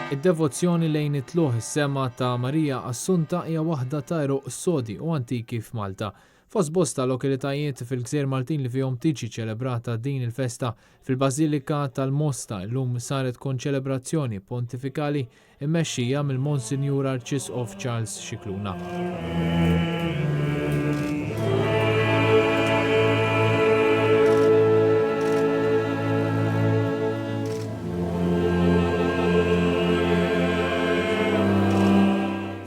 Id-devozzjoni lejn it-tluħ is-sema ta' Marija Assunta hija waħda ta' għeruq sodi u antiki f'Malta. Fost bosta lokalitajiet fil-Gżejjer Maltin li fihom tiġi ċelebrata din il-festa fil-Bażilika tal-Mosta llum saret konċelebrazzjoni pontifikali mmexxija mill-Monsinjur Arċisqof Charles Scicluna.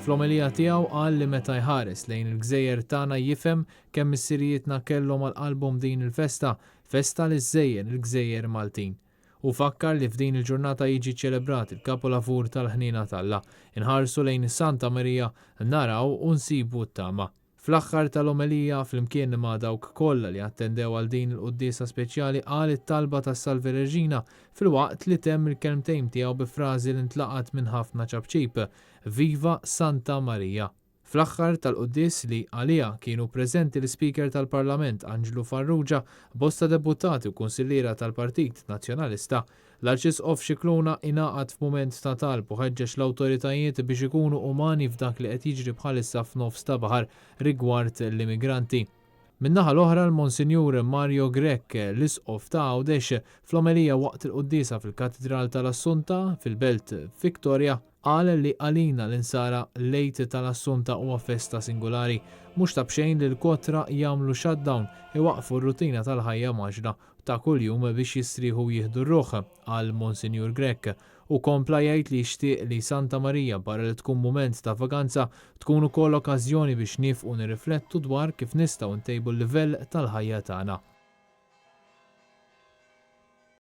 Fl-omelija tiegħu qal li meta jħares lejn il-Gżejjer tagħna jifhem kemm is-sirijietna kellhom għall-qalbhom din il-festa, festa li żżejjer il-Gżejjer Maltin. U fakkar li f'din il-ġurnata jiġi ċelebrat il-kapolavur tal-ħnina tal-Alla, inħarsu lejn is-Santa Marija naraw u nsibu t-tama. Fl-aħħar tal-omelija flimkien ma' dawk kollha li attendew għal din il-quddiesa speċjali qal it-talba tas-Salve Reġina filwaqt li temm il-kelmtejn tiegħu bi frażi li ntlaqat minn ħafna ċabċib: Viva Santa Marija. Fl-aħħar tal-quddies li għaliha kienu preżenti l-Speaker tal-Parlament Anġlu Farrugia, bosta deputati u kunsilliera tal-Partit Nazzjonalista, l-Arċisqof Scicluna ingħaqad f'mument ta' talb u ħeġġeġ l-awtoritajiet biex ikunu umani f'dak li qed jiġri bħalissa f'nofs ta' baħar rigward l-immigranti. Min-naħa l-oħra l-Monsinjur Mario Grech l-Isqof ta' Għawdex fl-omelija waqt il-quddiesa fil-Katedral tal-Assunta fil-Belt Victoria qal li għalina l-insara lejt tal-Assunta huwa festa singolari, mhux ta' bxejn li l-kotra jagħmlu shutdown iwaqfu r-rutina tal-ħajja maġla ta' kuljum biex jistrieħu jieħdu r-ruħ għal Monsinjur Grech u kompla jgħid li jixtieq li Santa Marija barra li tkun mument ta' vakanza tkun ukoll okkażjoni biex nifqu nirriflettu dwar kif nistgħu ntejbu l-livell tal-ħajja tagħna.